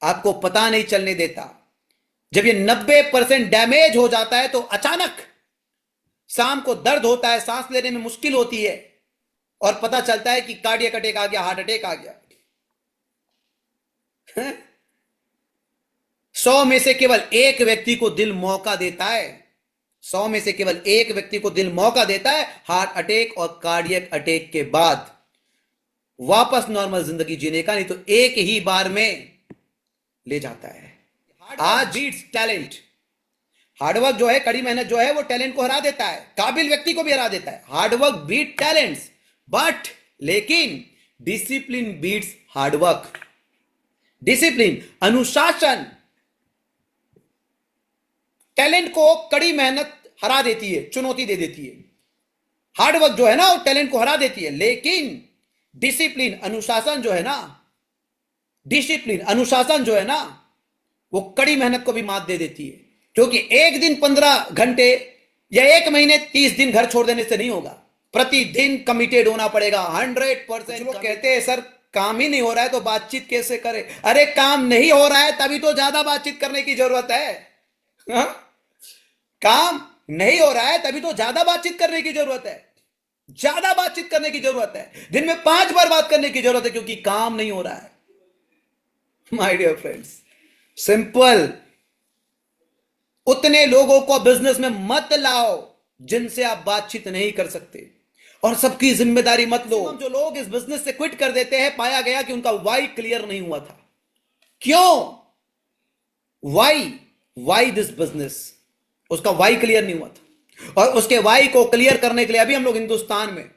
आपको पता नहीं चलने देता। जब ये 90% डैमेज हो जाता है तो अचानक शाम को दर्द होता है, सांस लेने में मुश्किल होती है और पता चलता है कि कार्डियक अटैक आ गया, हार्ट अटैक आ गया। 100 में से केवल एक व्यक्ति को दिल मौका देता है, 100 में से केवल एक व्यक्ति को दिल मौका देता है हार्ट अटैक और कार्डियक अटैक के बाद वापस नॉर्मल जिंदगी जीने का, नहीं तो एक ही बार में ले जाता है। आज बीट्स टैलेंट। हार्डवर्क जो है, कड़ी मेहनत जो है, वो टैलेंट को हरा देता है, काबिल व्यक्ति को भी हरा देता है। हार्डवर्क बीट टैलेंट्स, बट लेकिन डिसिप्लिन बीट्स हार्डवर्क। डिसिप्लिन, अनुशासन टैलेंट को कड़ी मेहनत हरा देती है, चुनौती दे देती है। हार्डवर्क जो है ना, वो टैलेंट को हरा देती है, लेकिन डिसिप्लिन अनुशासन जो है ना, डिसिप्लिन अनुशासन जो है ना, वो कड़ी मेहनत को भी मात दे देती है। क्योंकि एक दिन 15 घंटे या एक महीने 30 दिन घर छोड़ देने से नहीं होगा, प्रतिदिन कमिटेड होना पड़ेगा 100%। लोग कहते हैं सर काम ही नहीं हो रहा है तो बातचीत कैसे करें? अरे काम नहीं हो रहा है तभी तो ज्यादा बातचीत करने की जरूरत है। हा? काम नहीं हो रहा है तभी तो ज्यादा बातचीत करने की जरूरत है, ज्यादा बातचीत करने की जरूरत है, दिन में 5 बार बात करने की जरूरत है, क्योंकि काम नहीं हो रहा है। My dear friends, simple. उतने लोगों को बिजनेस में मत लाओ जिनसे आप बातचीत नहीं कर सकते, और सबकी जिम्मेदारी मत लो। जो लोग इस बिजनेस से क्विट कर देते हैं, पाया गया कि उनका वाई क्लियर नहीं हुआ था। क्यों? वाई दिस बिजनेस, उसका वाई क्लियर नहीं हुआ था, और उसके वाई को क्लियर करने के लिए अभी हम लोग हिंदुस्तान में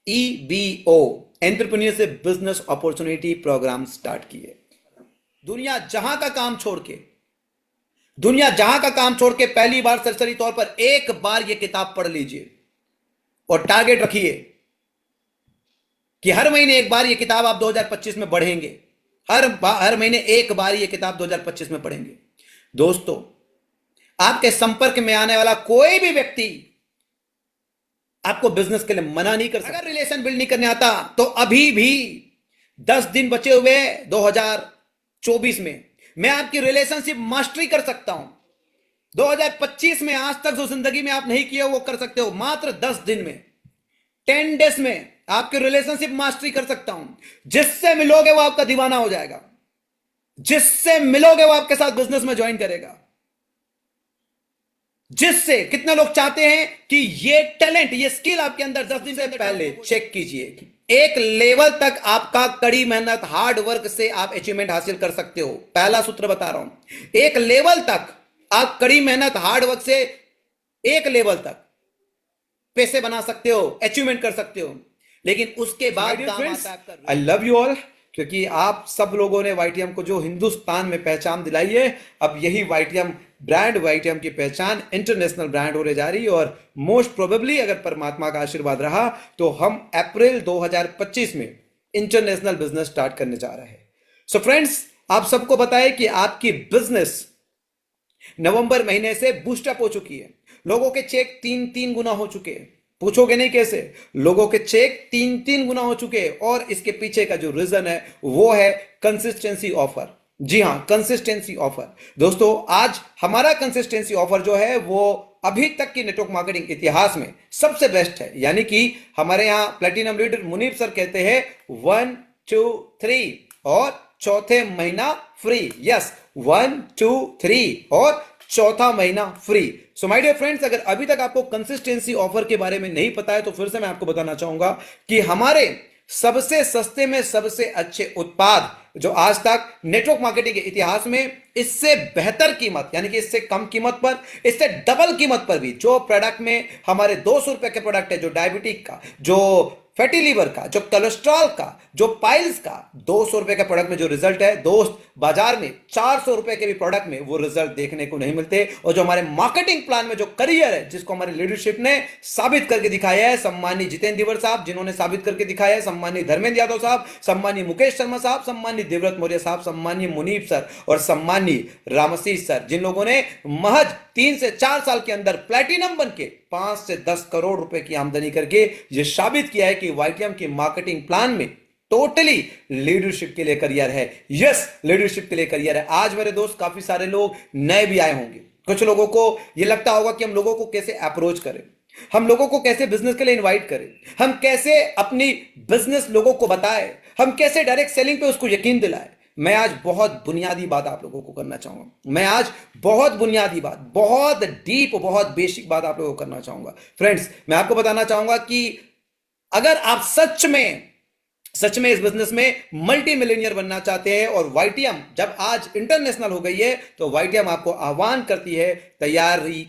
EBO, entrepreneurship business opportunity programme start किए। दुनिया जहां का काम छोड़ के पहली बार सरसरी तौर पर एक बार यह किताब पढ़ लीजिए, और टारगेट रखिए कि हर महीने एक बार यह किताब आप 2025 में पढ़ेंगे। हर महीने एक बार यह किताब 2025 में पढ़ेंगे। दोस्तों, आपके संपर्क में आने वाला कोई भी व्यक्ति आपको बिजनेस के लिए मना नहीं कर सकता। अगर रिलेशन बिल्ड नहीं करने आता तो अभी भी 10 दिन बचे हुए 2024 में मैं आपकी रिलेशनशिप मास्टरी कर सकता हूं। 2025 में आज तक जो जिंदगी में आप नहीं किया वो कर सकते हो। मात्र 10 दिन में, 10 डेज में आपकी रिलेशनशिप मास्टरी कर सकता हूं। जिससे मिलोगे वो आपका दीवाना हो जाएगा, जिससे मिलोगे वो आपके साथ बिजनेस में ज्वाइन करेगा। जिससे कितने लोग चाहते हैं कि ये टैलेंट, ये स्किल आपके अंदर 10 दिन से पहले चेक कीजिए। एक लेवल तक आपका कड़ी मेहनत, हार्ड वर्क से आप अचीवमेंट हासिल कर सकते हो। पहला सूत्र बता रहा हूं, एक लेवल तक आप कड़ी मेहनत, हार्ड वर्क से एक लेवल तक पैसे बना सकते हो, अचीवमेंट कर सकते हो, लेकिन उसके बाद आई लव यू ऑल, क्योंकि आप सब लोगों ने YTM को जो हिंदुस्तान में पहचान दिलाई है, अब यही YTM ब्रांड, YTM की पहचान इंटरनेशनल ब्रांड होने जा रही है। और मोस्ट प्रोबेबली अगर परमात्मा का आशीर्वाद रहा तो हम अप्रैल 2025 में इंटरनेशनल बिजनेस स्टार्ट करने जा रहे हैं। सो फ्रेंड्स, आप सबको पता है कि आपकी बिजनेस नवंबर महीने से बूस्टअप हो चुकी है। लोगों के चेक 3-3 गुना हो चुके हैं। पूछोगे नहीं कैसे? लोगों के चेक 3-3 गुना हो चुके हैं, और इसके पीछे का जो रीजन है वो है कंसिस्टेंसी ऑफर। जी हां, कंसिस्टेंसी ऑफर। दोस्तों, आज हमारा कंसिस्टेंसी ऑफर जो है वो अभी तक की नेटवर्क मार्केटिंग इतिहास में सबसे बेस्ट है। यानी कि हमारे यहां प्लेटिनम लीडर मुनीब सर कहते हैं 1 2 3 और चौथे महीना फ्री। यस, 1 2 3 और चौथा महीना फ्री। सो माय डियर फ्रेंड्स, अगर अभी तक आपको कंसिस्टेंसी ऑफर के बारे में नहीं पता है तो फिर से मैं आपको बताना चाहूंगा कि हमारे सबसे सस्ते में सबसे अच्छे उत्पाद जो आज तक नेटवर्क मार्केटिंग के इतिहास में, इससे बेहतर कीमत, यानी कि इससे कम कीमत पर, इससे डबल कीमत पर भी जो प्रोडक्ट में हमारे 200 रुपए के प्रोडक्ट है, जो डायबिटिक का, जो फैटी लीवर का, जो कोलेस्ट्रॉल का, जो पाइल्स का, 200 रुपए का प्रोडक्ट में जो रिजल्ट है, दोस्त बाजार में 400 रुपए के भी प्रोडक्ट में वो रिजल्ट देखने को नहीं मिलते। और जो हमारे मार्केटिंग प्लान में जो करियर है, जिसको हमारी लीडरशिप ने साबित करके दिखाया है, सम्मानीय जितेंद्र दिवर साहब जिन्होंने साबित करके दिखाया है, सम्मानीय धर्मेंद्र यादव साहब, सम्मानीय मुकेश शर्मा साहब, सम्मानीय देवव्रत मौर्य साहब, सम्मानीय मुनीब सर और सम्मानीय रामशीष सर, जिन लोगों ने महज 3 से 4 साल के अंदर प्लैटिनम बन के 5 से 10 करोड़ रुपए की आमदनी करके यह साबित किया है कि YTM के मार्केटिंग प्लान में टोटली लीडरशिप के लिए करियर है। यस, लीडरशिप के लिए करियर है। आज मेरे दोस्त काफी सारे लोग नए भी आए होंगे, कुछ लोगों को यह लगता होगा कि हम लोगों को कैसे अप्रोच करें, हम लोगों को कैसे बिजनेस के लिए इनवाइट करें, हम कैसे अपनी बिजनेस लोगों को बताएं, हम कैसे डायरेक्ट सेलिंग पे उसको यकीन दिलाएं। मैं आज बहुत बुनियादी बात आप लोगों को करना चाहूंगा। मैं आज बहुत बुनियादी बात, बहुत डीप, बहुत बेसिक बात आप लोगों को करना चाहूंगा। फ्रेंड्स, मैं आपको बताना चाहूंगा कि अगर आप सच में इस बिजनेस में मल्टी मिलियनियर बनना चाहते हैं और वाईटीएम जब आज इंटरनेशनल हो गई है तो वाईटीएम आपको आह्वान करती है, तैयारी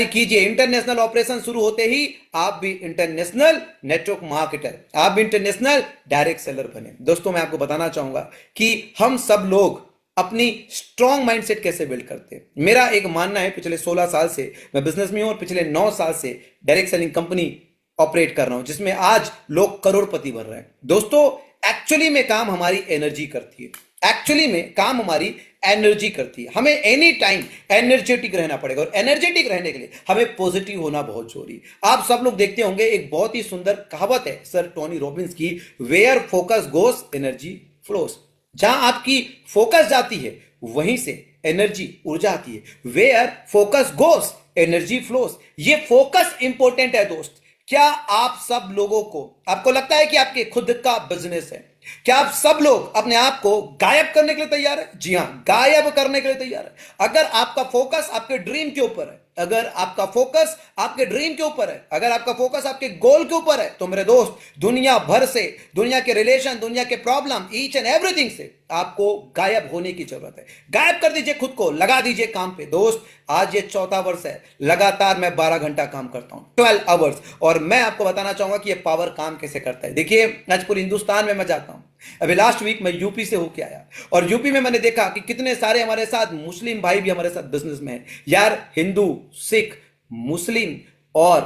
कीजिए। इंटरनेशनल ऑपरेशन शुरू होते ही आप भी इंटरनेशनल नेटवर्क मार्केटर, आप भी इंटरनेशनल डायरेक्ट सेलर बने। दोस्तों, मैं आपको बताना चाहूंगा कि हम सब लोग अपनी स्ट्रॉन्ग माइंडसेट कैसे बिल्ड करते हैं। मेरा एक मानना है, पिछले 16 साल से मैं बिजनेस में हूं और पिछले 9 साल से डायरेक्ट सेलिंग कंपनी ऑपरेट कर रहा हूं, जिसमें आज लोग करोड़पति बन रहे हैं। दोस्तों, एक्चुअली में काम हमारी एनर्जी करती है। एक्चुअली में काम हमारी एनर्जी करती है। हमें एनी टाइम एनर्जेटिक रहना पड़ेगा और एनर्जेटिक रहने के लिए हमें पॉजिटिव होना बहुत जरूरी है। आप सब लोग देखते होंगे, एक बहुत ही सुंदर कहावत है सर टोनी रॉबिन्स की, where focus goes energy flows. जहां आपकी फोकस जाती है वहीं से एनर्जी, ऊर्जा आती है। Where focus goes energy flows. ये फोकस इंपॉर्टेंट है दोस्त। क्या आप सब लोगों को, आपको लगता है कि आपके खुद का बिजनेस है? क्या आप सब लोग अपने आप को गायब करने के लिए तैयार है? जी हां, गायब करने के लिए तैयार है। अगर आपका फोकस आपके ड्रीम के ऊपर है, अगर आपका फोकस आपके ड्रीम के ऊपर है, अगर आपका फोकस आपके गोल के ऊपर है, तो मेरे दोस्त, दुनिया भर से, दुनिया के रिलेशन, दुनिया के प्रॉब्लम, ईच एंड एवरीथिंग से आपको गायब होने की जरूरत है। गायब कर दीजिए खुद को, लगा दीजिए काम पे। दोस्त, आज ये 4था वर्ष है, लगातार मैं 12 घंटा काम करता हूं, 12 आवर्स, और मैं आपको बताना चाहूंगा कि ये पावर काम कैसे करता है। देखिए, आज पूरे हिंदुस्तान में मैं जाता हूं। अभी लास्ट वीक मैं यूपी से होके आया और यूपी में मैंने देखा कि कितने सारे हमारे साथ मुस्लिम भाई भी हमारे साथ बिजनेस में हैं। यार, हिंदू, सिख, मुस्लिम और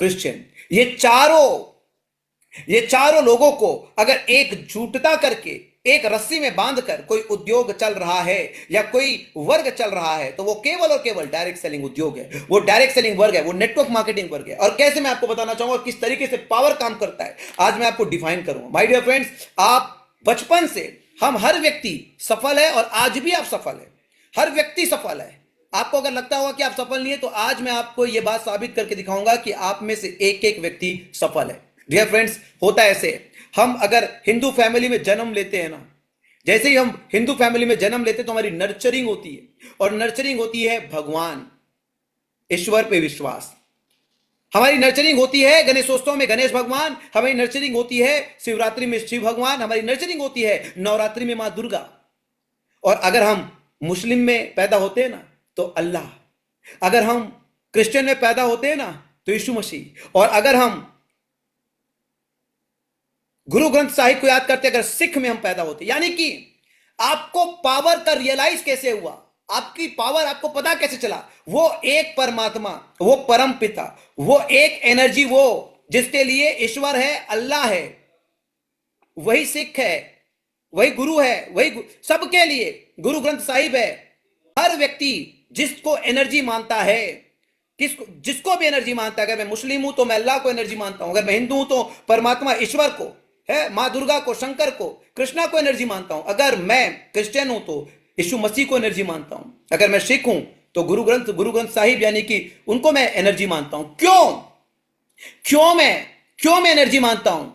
क्रिश्चियन, ये चारों लोगों को अगर एकजुटता करके एक रस्सी में बांधकर कोई उद्योग चल रहा है या कोई वर्ग चल रहा है, तो वो केवल और केवल डायरेक्ट सेलिंग उद्योग है, वो डायरेक्ट सेलिंग वर्ग है, वो नेटवर्क मार्केटिंग वर्ग है। और कैसे, मैं आपको बताना चाहूंगा किस तरीके से पावर काम करता है, आज मैं आपको डिफाइन करूंगा। माय डियर फ्रेंड्स, आप बचपन से, हम हर व्यक्ति सफल है और आज भी आप सफल है, हर व्यक्ति सफल है। आपको अगर लगता होगा कि आप सफल नहीं है, तो आज मैं आपको यह बात साबित करके दिखाऊंगा कि आप में से एक एक व्यक्ति सफल है। डियर फ्रेंड्स, होता ऐसे, हम अगर हिंदू फैमिली में जन्म लेते हैं ना, जैसे ही हम हिंदू फैमिली में जन्म लेते हैं तो हमारी नर्चरिंग होती है, और नर्चरिंग होती है भगवान, ईश्वर पे विश्वास। हमारी नर्चरिंग होती है गणेशोत्सव में गणेश भगवान, हमारी नर्चरिंग होती है शिवरात्रि में शिव भगवान, हमारी नर्चरिंग होती है नवरात्रि में मां दुर्गा। और अगर हम मुस्लिम में पैदा होते हैं ना तो अल्लाह, अगर हम क्रिश्चियन में पैदा होते हैं ना तो यीशु मसीह, और अगर हम गुरु ग्रंथ साहिब को याद करते, अगर सिख में हम पैदा होते। यानी कि आपको पावर का रियलाइज कैसे हुआ, आपकी पावर आपको पता कैसे चला? वो एक परमात्मा, वो परम पिता, वो एक एनर्जी, वो जिसके लिए ईश्वर है, अल्लाह है, वही सिख है, वही गुरु है, वही सबके लिए गुरु ग्रंथ साहिब है। हर व्यक्ति जिसको एनर्जी मानता है, जिसको भी एनर्जी मानता है, अगर मैं मुस्लिम हूं तो मैं अल्लाह को एनर्जी मानता हूं, अगर मैं हिंदू हूं तो परमात्मा ईश्वर को है, मां दुर्गा को, शंकर को, कृष्णा को एनर्जी मानता हूं, अगर मैं क्रिश्चियन हूं तो यीशु मसीह को एनर्जी मानता हूं, अगर मैं सिख हूं तो गुरु ग्रंथ साहिब यानी कि उनको मैं एनर्जी मानता हूं। क्यों मैं एनर्जी मानता हूं?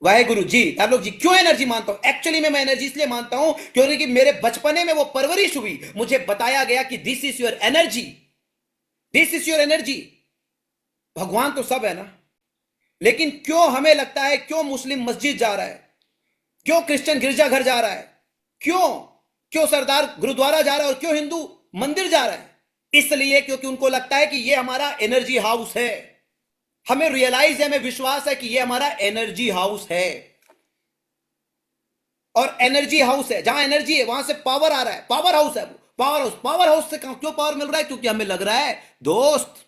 वाहे गुरु जी, आप लोग जी, क्यों एनर्जी मानता हूं? एक्चुअली में मैं एनर्जी इसलिए मानता हूं क्योंकि मेरे बचपने में वो परवरिश हुई, मुझे बताया गया कि this is your energy, this is your energy. भगवान तो सब है ना, लेकिन क्यों हमें लगता है, क्यों मुस्लिम मस्जिद जा रहा है, क्यों क्रिश्चियन गिरजाघर जा रहा है, क्यों सरदार गुरुद्वारा जा रहा है और क्यों हिंदू मंदिर जा रहा है? इसलिए क्योंकि उनको लगता है कि ये हमारा एनर्जी हाउस है। हमें रियलाइज है, हमें विश्वास है कि ये हमारा एनर्जी हाउस है, और एनर्जी हाउस है, जहां एनर्जी है वहां से पावर आ रहा है, पावर हाउस है वो, पावर हाउस से क्यों पावर मिल रहा है? क्योंकि हमें लग रहा है दोस्त,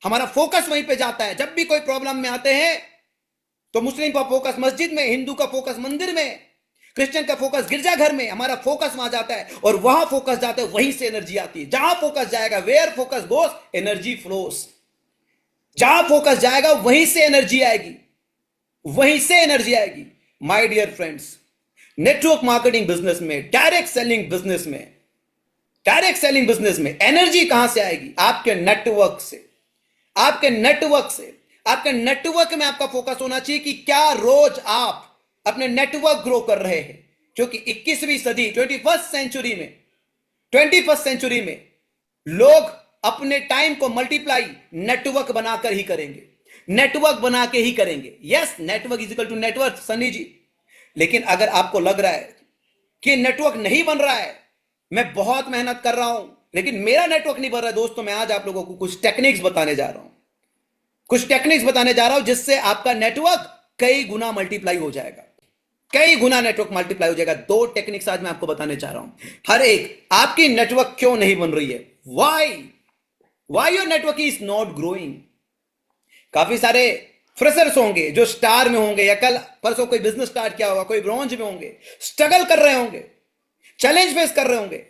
हमारा फोकस वहीं पे जाता है। जब भी कोई प्रॉब्लम में आते हैं तो मुस्लिम का फोकस मस्जिद में, हिंदू का फोकस मंदिर में, क्रिश्चियन का फोकस गिरजाघर में, हमारा फोकस वहां जाता है, और वहां फोकस जाता है, वहीं से एनर्जी आती है। जहां फोकस जाएगा, where focus goes energy flows, जहां फोकस जाएगा वहीं से एनर्जी आएगी। वहीं से एनर्जी आएगी। My dear friends, network marketing business में, डायरेक्ट सेलिंग बिजनेस में एनर्जी कहां से आएगी? आपके नेटवर्क से। आपके नेटवर्क में आपका फोकस होना चाहिए कि क्या रोज आप अपने नेटवर्क ग्रो कर रहे हैं, क्योंकि 21वीं सदी 21st सेंचुरी में लोग अपने टाइम को मल्टीप्लाई नेटवर्क बनाकर ही करेंगे, नेटवर्क बना के ही करेंगे। Yes, network is equal to network, Sunny ji. लेकिन अगर आपको लग रहा है कि नेटवर्क नहीं बन रहा है, मैं बहुत मेहनत कर रहा हूं लेकिन मेरा नेटवर्क नहीं बन रहा है, दोस्तों मैं आज आप लोगों को कुछ टेक्निक्स बताने जा रहा हूं जिससे आपका नेटवर्क कई गुना मल्टीप्लाई हो जाएगा। दो टेक्निक्स आज मैं आपको बताने जा रहा हूं। हर एक, आपकी नेटवर्क क्यों नहीं बन रही है, why your network is not growing. काफी सारे फ्रेशर्स होंगे जो स्टार में होंगे, या कल परसों कोई बिजनेस स्टार्ट किया होगा, कोई ब्रॉन्ज में होंगे, स्ट्रगल कर रहे होंगे, चैलेंज फेस कर रहे होंगे।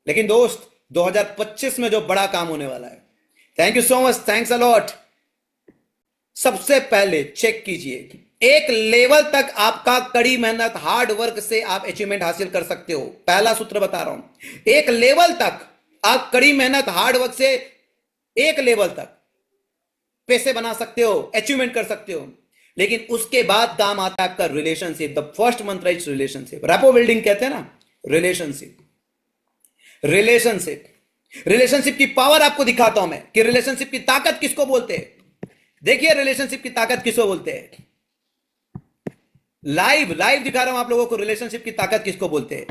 लेकिन दोस्त, 2025 में जो बड़ा काम होने वाला है, thank you so much, thanks a lot. सबसे पहले चेक कीजिए, एक लेवल तक आपका कड़ी मेहनत, हार्ड वर्क से आप अचीवमेंट हासिल कर सकते हो। पहला सूत्र बता रहा हूं, एक लेवल तक आप कड़ी मेहनत, हार्ड वर्क से एक लेवल तक पैसे बना सकते हो, अचीवमेंट कर सकते हो। लेकिन उसके बाद काम आता है आपका रिलेशनशिप। द फर्स्ट मंत्र इज रिलेशनशिप। रैपो बिल्डिंग कहते हैं ना, रिलेशनशिप की पावर आपको दिखाता हूं मैं कि रिलेशनशिप की ताकत किसको बोलते हैं। देखिए रिलेशनशिप की ताकत किसको बोलते हैं, लाइव दिखा रहा हूं आप लोगों को, रिलेशनशिप की ताकत किसको बोलते हैं।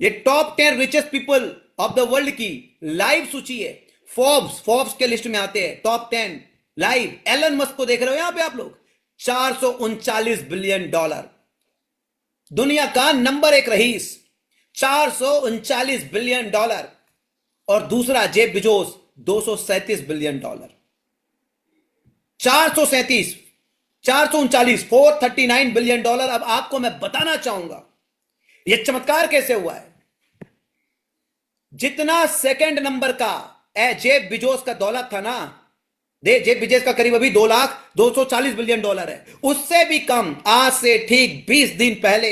ये top 10 richest people of the world की लाइव सूची है। फोर्ब्स के लिस्ट में आते हैं टॉप 10 लाइव। एलन मस्क को देख रहे हो यहां पे आप लोग, $439 बिलियन, दुनिया का नंबर 1 रईस, $439 बिलियन। और दूसरा जेफ बेजोस, $237 बिलियन। 439 $439 बिलियन। अब आपको मैं बताना चाहूंगा यह चमत्कार कैसे हुआ है। जितना सेकंड नंबर का जेफ बेजोस का दौलत था ना, जेफ बेजोस का करीब अभी $240 बिलियन है, उससे भी कम आज से ठीक 20 दिन पहले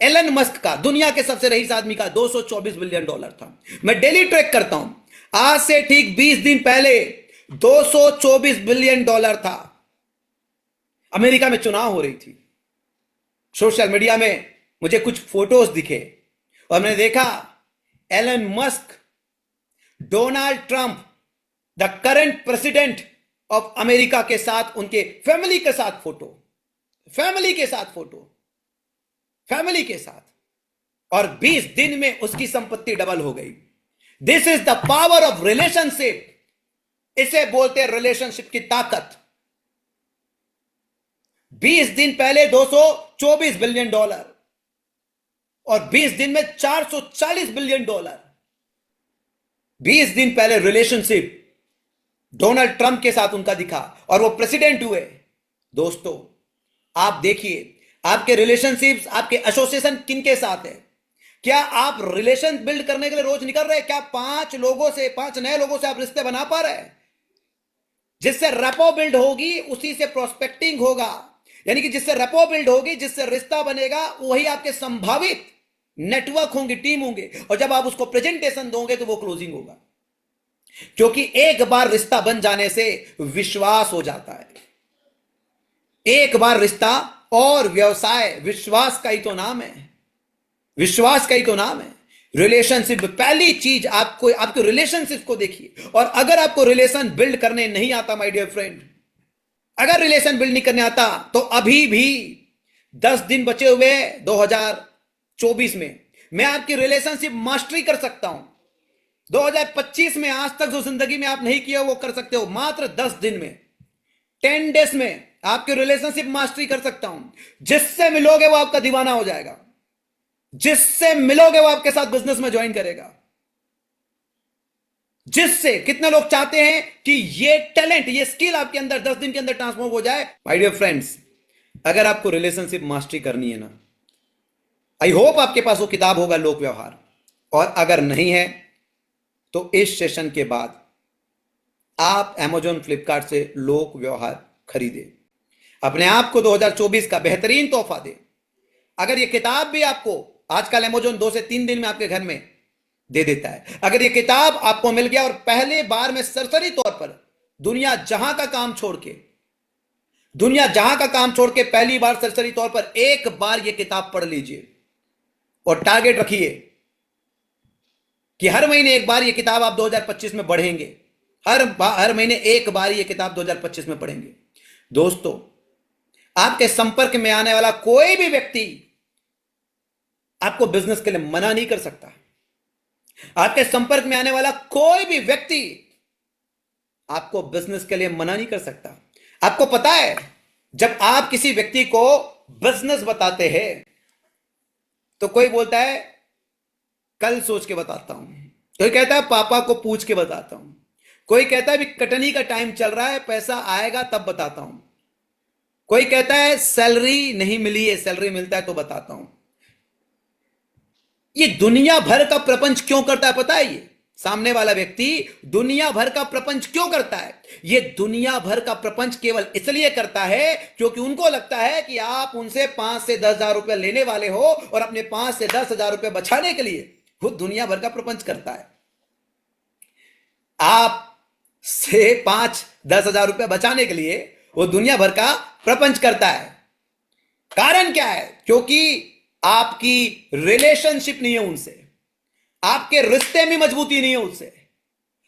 एलन मस्क का, दुनिया के सबसे रईस आदमी का, $224 बिलियन था। मैं डेली ट्रैक करता हूं, आज से ठीक 20 दिन पहले $224 बिलियन था। अमेरिका में चुनाव हो रही थी, सोशल मीडिया में मुझे कुछ फोटोज दिखे और मैंने देखा Elon Musk, Donald Trump, the current president of America के साथ, उनके फैमिली के साथ फोटो, और 20 दिन में उसकी संपत्ति डबल हो गई। This is the power of relationship, इसे बोलते हैं रिलेशनशिप की ताकत। 20 दिन पहले $224 बिलियन और 20 दिन में $440 बिलियन। 20 दिन पहले रिलेशनशिप डोनाल्ड ट्रंप के साथ उनका दिखा और वो प्रेसिडेंट हुए। दोस्तों आप देखिए, आपके रिलेशनशिप्स, आपके एसोसिएशन किन के साथ है? क्या आप रिलेशन बिल्ड करने के लिए रोज निकल रहे हैं? क्या 5 नए लोगों से आप रिश्ते बना पा रहे हैं? जिससे रेपो बिल्ड होगी उसी से प्रोस्पेक्टिंग होगा, यानी कि जिससे रेपो बिल्ड होगी, जिससे रिश्ता बनेगा, वही आपके संभावित नेटवर्क होंगे, टीम होंगे। और जब आप उसको प्रेजेंटेशन दोगे तो वो क्लोजिंग होगा, क्योंकि एक बार रिश्ता बन जाने से विश्वास हो जाता है। एक बार रिश्ता और व्यवसाय, विश्वास का ही तो नाम है, रिलेशनशिप। पहली चीज आपको, आपके रिलेशनशिप को देखिए। और अगर आपको रिलेशन बिल्ड करने नहीं आता माय डियर फ्रेंड, अगर रिलेशन बिल्ड नहीं करने आता, तो अभी भी 10 दिन बचे हुए 2024 में मैं आपकी रिलेशनशिप मास्टरी कर सकता हूं। 2025 में आज तक जो जिंदगी में आप नहीं किया वो कर सकते हो, मात्र 10 दिन में, 10 डेज में आपकी रिलेशनशिप मास्टरी कर सकता हूं। जिससे मिलोगे वो आपका दीवाना हो जाएगा, जिससे मिलोगे वो आपके साथ बिजनेस में ज्वाइन करेगा। जिससे कितने लोग चाहते हैं कि ये टैलेंट, ये स्किल आपके अंदर 10 दिन के अंदर ट्रांसफॉर्म हो जाए। माय डियर फ्रेंड्स, अगर आपको रिलेशनशिप मास्टरी करनी है ना, आई होप आपके पास वो किताब होगा, लोक व्यवहार। और अगर नहीं है तो इस सेशन के बाद आप Amazon फ्लिपकार्ट से लोक व्यवहार खरीदे, अपने आप को 2024 का बेहतरीन तोहफा दे। अगर ये किताब भी आपको आजकल Amazon 2 से 3 दिन में आपके घर में दे देता है, अगर ये किताब आपको मिल गया और पहले बार में सरसरी तौर पर दुनिया जहां का काम छोड़ के पहली बार सरसरी तौर पर एक बार ये किताब पढ़ लीजिए और टारगेट रखिए कि हर महीने एक बार ये किताब आप 2025 में पढ़ेंगे। हर महीने एक बार ये किताब 2025 में पढ़ेंगे। दोस्तों, आपके संपर्क में आने वाला कोई भी व्यक्ति आपको बिजनेस के लिए मना नहीं कर सकता। आपके संपर्क में आने वाला कोई भी व्यक्ति आपको बिजनेस के लिए मना नहीं कर सकता। आपको पता है, जब आप किसी व्यक्ति को बिजनेस बताते हैं तो कोई बोलता है कल सोच के बताता हूं, कोई कहता है पापा को पूछ के बताता हूं, कोई कहता है भी कटनी का टाइम चल रहा है, पैसा आएगा तब बताता हूं, कोई कहता है सैलरी नहीं मिली है, सैलरी मिलता है तो बताता हूं। ये दुनिया भर का प्रपंच क्यों करता है पता है? ये सामने वाला व्यक्ति दुनिया भर का प्रपंच क्यों करता है? ये दुनिया भर का प्रपंच केवल इसलिए करता है क्योंकि उनको लगता है कि आप उनसे 5 से 10 हजार रुपए लेने वाले हो और अपने 5 से 10 हजार रुपए बचाने के लिए वो दुनिया भर का प्रपंच करता है। आप से 5-10 हजार रुपए बचाने के लिए वो दुनिया भर का प्रपंच करता है। कारण क्या है? क्योंकि आपकी रिलेशनशिप नहीं है उनसे, आपके रिश्ते में मजबूती नहीं है उससे,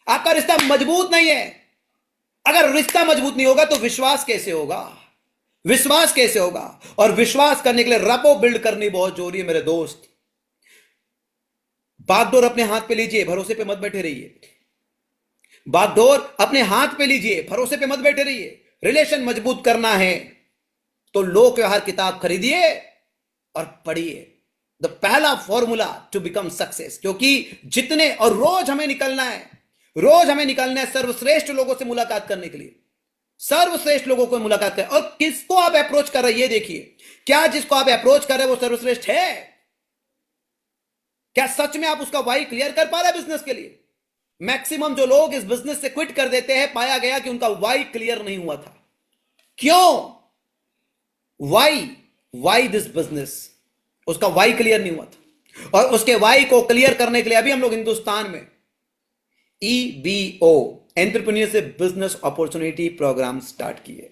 आपका रिश्ता मजबूत नहीं है। अगर रिश्ता मजबूत नहीं होगा तो विश्वास कैसे होगा? विश्वास कैसे होगा? और विश्वास करने के लिए रपो बिल्ड करनी बहुत जरूरी है मेरे दोस्त। बागडोर अपने हाथ पे लीजिए, भरोसे पे मत बैठे रहिए। बागडोर अपने हाथ पे लीजिए, भरोसे पे मत बैठे रहिए। रिलेशन मजबूत करना है तो लोक व्यवहार किताब खरीदिए और पढ़िए। द पहला फॉर्मूला टू बिकम सक्सेस। क्योंकि जितने और रोज हमें निकलना है सर्वश्रेष्ठ लोगों से मुलाकात करने के लिए, सर्वश्रेष्ठ लोगों को मुलाकात करें। और किसको आप अप्रोच कर रहे हैं ये देखिए, क्या जिसको आप अप्रोच कर रहे हैं वो सर्वश्रेष्ठ है? क्या सच में आप उसका वाई क्लियर कर पा रहे हैं बिजनेस के लिए? मैक्सिमम जो लोग इस बिजनेस से क्विट कर देते हैं, पाया गया कि उनका वाई क्लियर नहीं हुआ था। क्यों? वाई दिस बिजनेस, उसका वाई क्लियर नहीं हुआ था। और उसके वाई को क्लियर करने के लिए अभी हम लोग हिंदुस्तान में EBO, entrepreneurship business opportunity programme start किए।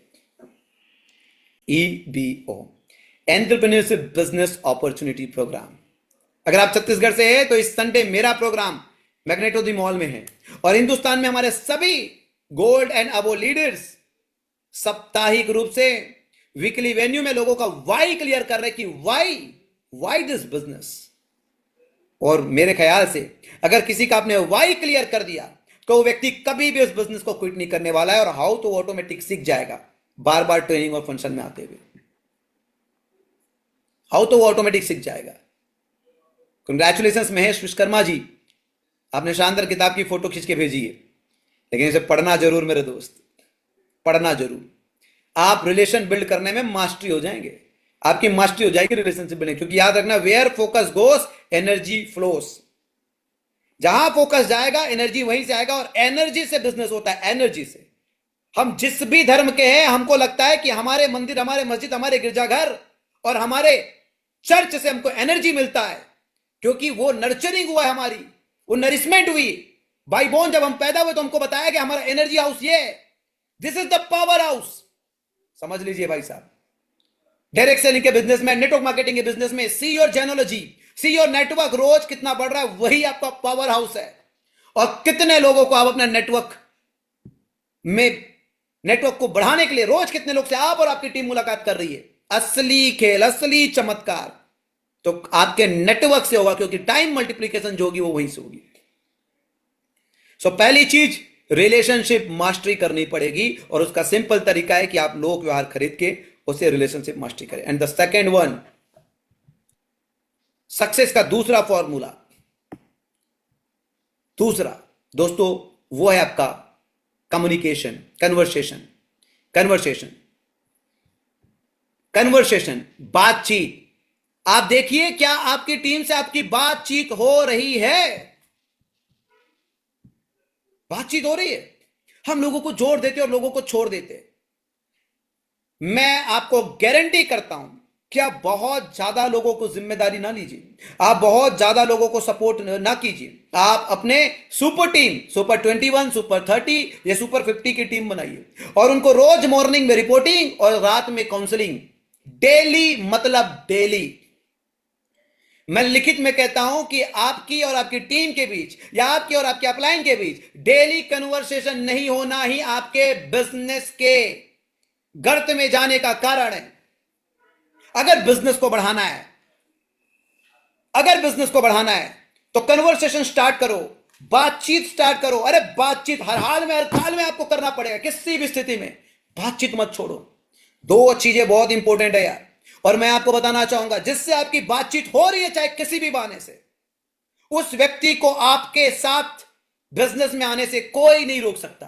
EBO, entrepreneurship business opportunity programme. अगर आप छत्तीसगढ़ से हैं तो इस संडे मेरा प्रोग्राम मैग्नेटो दी मॉल में है। और हिंदुस्तान में हमारे सभी गोल्ड एंड अबो लीडर्स साप्ताहिक रूप से वीकली वेन्यू में लोगों का वाई क्लियर कर रहे हैं कि वाई दिस बिजनेस। और मेरे ख्याल से अगर किसी का आपने वाई क्लियर कर दिया तो वो व्यक्ति कभी भी इस बिजनेस को क्विट नहीं करने वाला है और हाउ तो ऑटोमेटिक सीख जाएगा, बार बार ट्रेनिंग और फंक्शन में आते हुए हाउ तो ऑटोमेटिक सीख जाएगा। कंग्रेचुलेशन महेश विश्वकर्मा जी, आपने शानदार किताब की फोटो खींच के भेजी है, लेकिन इसे पढ़ना जरूर मेरे दोस्त, पढ़ना जरूर। आप रिलेशन बिल्ड करने में मास्टरी हो जाएंगे, आपकी मास्टरी हो जाएगी रिलेशनशिप बिल्डिंग। क्योंकि याद रखना, where focus goes energy flows. जहां फोकस जाएगा एनर्जी वहीं से आएगा। और एनर्जी से बिजनेस होता है, एनर्जी से। हम जिस भी धर्म के हैं, हमको लगता है कि हमारे मंदिर, हमारे मस्जिद, हमारे गिरजाघर और हमारे चर्च से हमको एनर्जी मिलता है, क्योंकि वो नर्चरिंग हुआ है, हमारी वो नरिशमेंट हुई। भाई बोन जब हम पैदा हुए तो हमको बताया कि हमारा एनर्जी हाउस ये है, this is the power house. समझ लीजिए भाई साहब, डायरेक्ट सेलिंग के बिजनेस में, नेटवर्क मार्केटिंग के बिजनेस में, see your genealogy, see your network रोज कितना बढ़ रहा है, वही आपका पावर हाउस है। और कितने लोगों को आप अपना नेटवर्क को बढ़ाने के लिए रोज कितने लोग से आप और आपकी टीम मुलाकात कर रही है। असली खेल, असली चमत्कार तो आपके नेटवर्क से होगा, क्योंकि टाइम मल्टीप्लीकेशन जो होगी वो वहीं से होगी। सो पहली चीज, रिलेशनशिप मास्टरी करनी पड़ेगी और उसका सिंपल तरीका है कि आप लोक व्यवहार खरीद के उसे रिलेशनशिप मास्टरी करें। And the second one, success का दूसरा फॉर्मूला, दूसरा दोस्तों, वो है आपका कम्युनिकेशन, कन्वर्सेशन, बातचीत। आप देखिए, क्या आपकी टीम से आपकी बातचीत हो रही है? बातचीत हो रही है। हम लोगों को जोड़ देते और लोगों को छोड़ देते। मैं आपको गारंटी करता हूं कि आप बहुत ज्यादा लोगों को जिम्मेदारी ना लीजिए, आप बहुत ज्यादा लोगों को सपोर्ट ना कीजिए। आप अपने सुपर टीम, सुपर 21, सुपर 30 या सुपर 50 की टीम बनाइए और उनको रोज मॉर्निंग में रिपोर्टिंग और रात में काउंसलिंग, डेली मतलब डेली। मैं लिखित में कहता हूं कि आपकी और आपकी टीम के बीच या आपकी और आपके अपलाइन के बीच डेली कन्वर्सेशन नहीं होना ही आपके बिजनेस के गर्त में जाने का कारण है। अगर बिजनेस को बढ़ाना है, अगर बिजनेस को बढ़ाना है तो कन्वर्सेशन स्टार्ट करो, बातचीत स्टार्ट करो। अरे बातचीत हर हाल में, हर काल में आपको करना पड़ेगा, किसी भी स्थिति में बातचीत मत छोड़ो। दो चीजें बहुत इंपॉर्टेंट है यार, और मैं आपको बताना चाहूंगा, जिससे आपकी बातचीत हो रही है चाहे किसी भी बहाने से, उस व्यक्ति को आपके साथ बिजनेस में आने से कोई नहीं रोक सकता,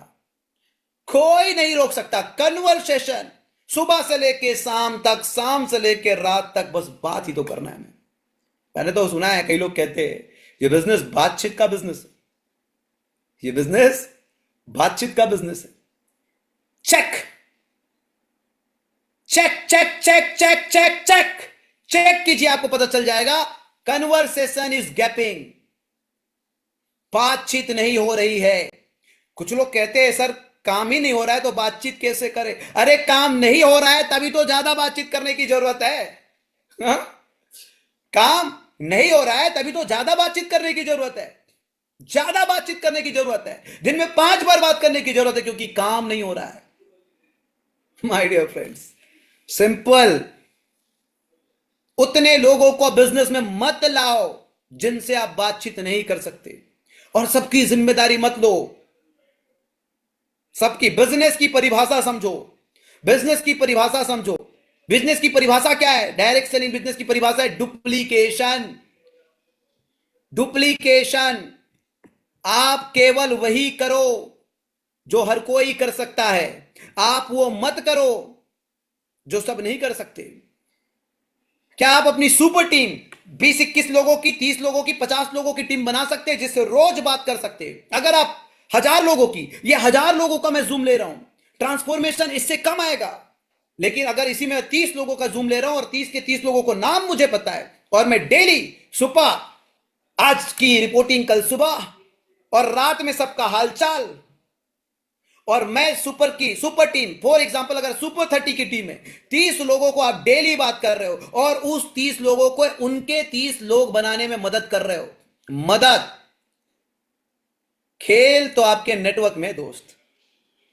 कोई नहीं रोक सकता। कन्वर्सेशन सुबह से लेके शाम तक, शाम से लेके रात तक, बस बात ही तो करना है। मैंने तो सुना है कई लोग कहते हैं ये बिजनेस बातचीत का बिजनेस है, ये बिजनेस बातचीत का बिजनेस है। Check check check check check check check check कीजिए, आपको पता चल जाएगा कन्वर्सेशन इज गैपिंग, बातचीत नहीं हो रही है। कुछ लोग कहते हैं सर काम ही नहीं हो रहा है तो बातचीत कैसे करें? अरे काम नहीं हो रहा है तभी तो ज्यादा बातचीत करने की जरूरत है। हा? काम नहीं हो रहा है तभी तो ज्यादा बातचीत करने की जरूरत है, ज्यादा बातचीत करने की जरूरत है, दिन में 5 बार बात करने की जरूरत है, क्योंकि काम नहीं हो रहा है। My dear friends, simple. उतने लोगों को बिजनेस में मत लाओ जिनसे आप बातचीत नहीं कर सकते, और सबकी जिम्मेदारी मत लो। सबकी बिजनेस की परिभाषा समझो, बिजनेस की परिभाषा समझो। बिजनेस की परिभाषा क्या है? डायरेक्ट सेलिंग बिजनेस की परिभाषा है डुप्लीकेशन। डुप्लीकेशन, आप केवल वही करो जो हर कोई कर सकता है, आप वो मत करो जो सब नहीं कर सकते। क्या आप अपनी सुपर टीम 20-21 लोगों की, 30 लोगों की, 50 लोगों की टीम बना सकते हैं जिससे रोज बात कर सकते हैं? अगर आप 1000 लोगों की, ये 1000 लोगों का मैं जूम ले रहा हूं, ट्रांसफॉर्मेशन इससे कम आएगा। लेकिन अगर इसी में 30 लोगों का जूम ले रहा हूं और 30 के 30 लोगों को नाम मुझे पता है, और मैं डेली सुबह आज की रिपोर्टिंग, कल सुबह और रात में सबका हालचाल, और मैं सुपर टीम, फॉर एग्जांपल अगर सुपर 30 की टीम है, 30 लोगों को आप डेली बात कर रहे हो और उस 30 लोगों को उनके 30 लोग बनाने में मदद कर रहे हो। मदद, खेल तो आपके नेटवर्क में दोस्त,